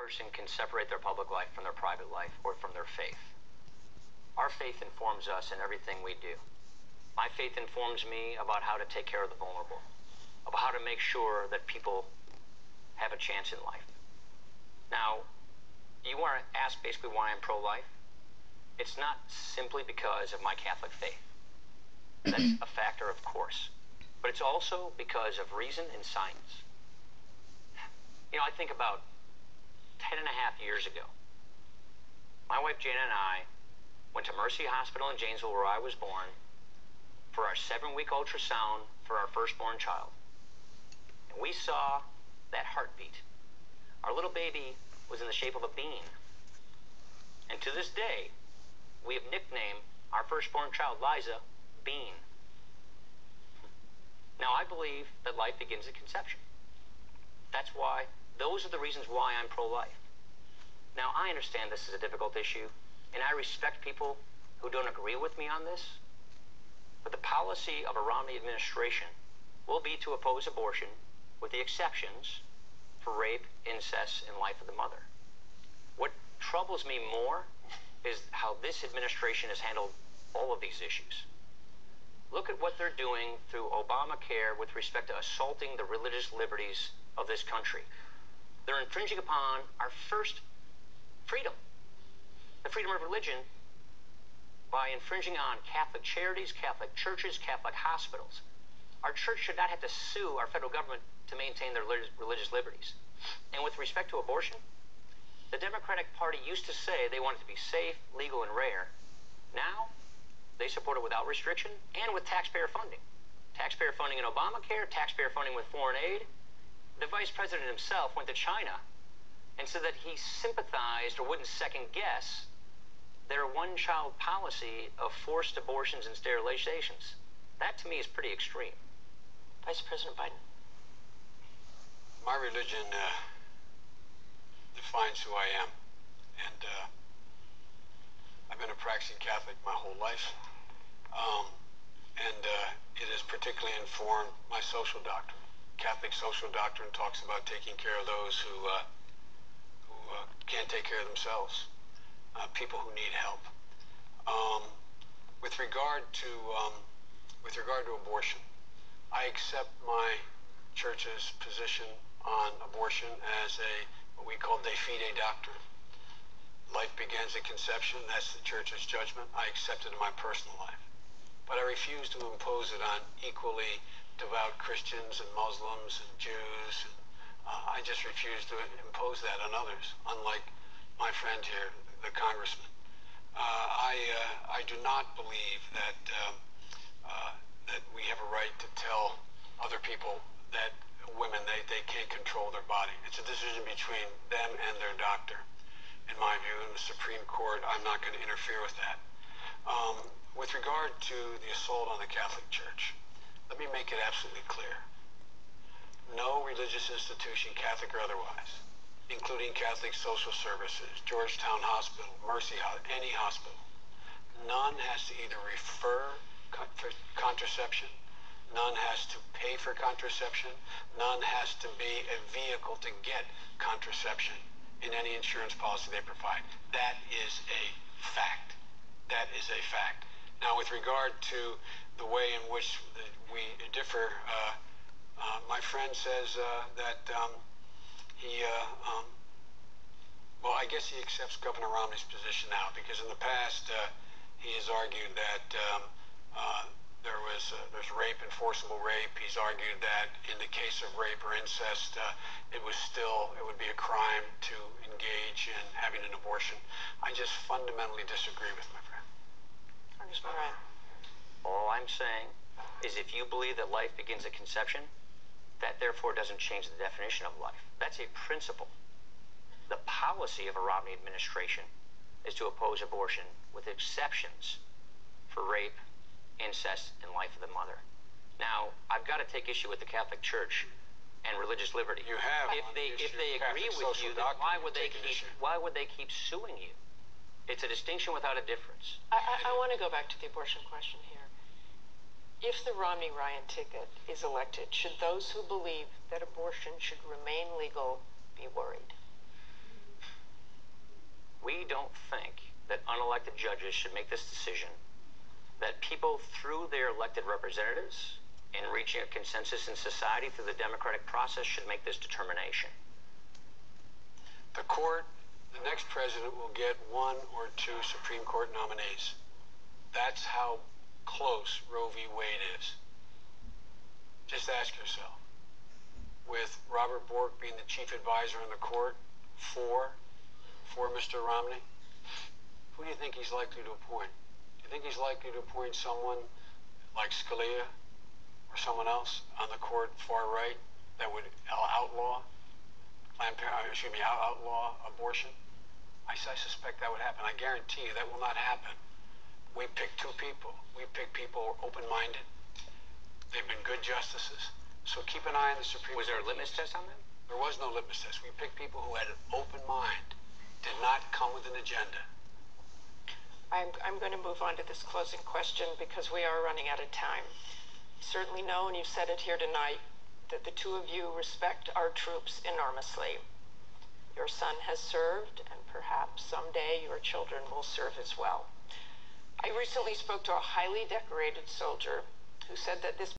person can separate their public life from their private life or from their faith. Our faith informs us in everything we do. My faith informs me about how to take care of the vulnerable, about how to make sure that people have a chance in life. Now, you want to ask basically why I'm pro-life? It's not simply because of my Catholic faith. That's a factor, of course. But it's also because of reason and science. You know, I think about 10 and a half years ago, my wife Jana and I went to Mercy Hospital in Janesville, where I was born, for our 7-week ultrasound for our firstborn child. And we saw that heartbeat. Our little baby was in the shape of a bean. And to this day, we have nicknamed our firstborn child, Liza, Bean. Now, I believe that life begins at conception. Those are the reasons why I'm pro-life. Now, I understand this is a difficult issue, and I respect people who don't agree with me on this, but the policy of a Romney administration will be to oppose abortion with the exceptions for rape, incest, and life of the mother. What troubles me more is how this administration has handled all of these issues. Look at what they're doing through Obamacare with respect to assaulting the religious liberties of this country. They're infringing upon our first freedom, the freedom of religion, by infringing on Catholic charities, Catholic churches, Catholic hospitals. Our church should not have to sue our federal government to maintain their religious liberties. And with respect to abortion, the Democratic Party used to say they wanted to be safe, legal, and rare. Now, they support it without restriction and with taxpayer funding. Taxpayer funding in Obamacare, taxpayer funding with foreign aid. The vice president himself went to China and said that he sympathized or wouldn't second guess their one-child policy of forced abortions and sterilizations. That, to me, is pretty extreme. Vice President Biden. My religion defines who I am. And I've been a practicing Catholic my whole life. It has particularly informed my social doctrine. Catholic social doctrine talks about taking care of those who can't take care of themselves, people who need help. With regard to abortion, I accept my church's position on abortion as what we call de fide doctrine. Life begins at conception. That's the church's judgment. I accept it in my personal life. But I refuse to impose it on equally devout Christians and Muslims and Jews. I just refuse to impose that on others, unlike my friend here, the congressman. I do not believe that we have a right to tell other people that women, they can't control their body. It's a decision between them and their doctor. In my view, in the Supreme Court, I'm not going to interfere with that. With regard to the assault on the Catholic Church, let me make it absolutely clear. No religious institution, Catholic or otherwise, including Catholic Social Services, Georgetown Hospital, Mercy Hospital, any hospital, none has to either refer for contraception, none has to pay for contraception, none has to be a vehicle to get contraception in any insurance policy they provide. That is a fact. That is a fact. Now, with regard to the way in which we differ, my friend says that well, I guess he accepts Governor Romney's position now, because in the past he has argued that there's rape and forcible rape. He's argued that in the case of rape or incest, it would be a crime to engage in having an abortion. I just fundamentally disagree with my friend. Congressman Ryan. All I'm saying is if you believe that life begins at conception, that therefore doesn't change the definition of life. That's a principle. The policy of a Romney administration is to oppose abortion with exceptions for rape, incest, and life of the mother. Now, I've got to take issue with the Catholic Church and religious liberty. You have. If they agree with you, then why would they keep suing you? It's a distinction without a difference. I want to go back to the abortion question here. If the Romney-Ryan ticket is elected, should those who believe that abortion should remain legal be worried? elected judges should make this decision, that people through their elected representatives in reaching a consensus in society through the democratic process should make this determination. The court, the next president will get 1 or 2 Supreme Court nominees. That's how close Roe v. Wade is. Just ask yourself, with Robert Bork being the chief advisor in the court for Mr. Romney, who do you think he's likely to appoint? Do you think he's likely to appoint someone like Scalia or someone else on the court far right that would outlaw abortion? I suspect that would happen. I guarantee you that will not happen. We pick 2 people. We pick people open-minded. They've been good justices. So keep an eye on the Supreme Court. Was there a litmus test on them? There was no litmus test. We picked people who had an open mind, did not come with an agenda. I'm going to move on to this closing question because we are running out of time. You certainly know, and you've said it here tonight, that the 2 of you respect our troops enormously. Your son has served, and perhaps someday your children will serve as well. I recently spoke to a highly decorated soldier who said that this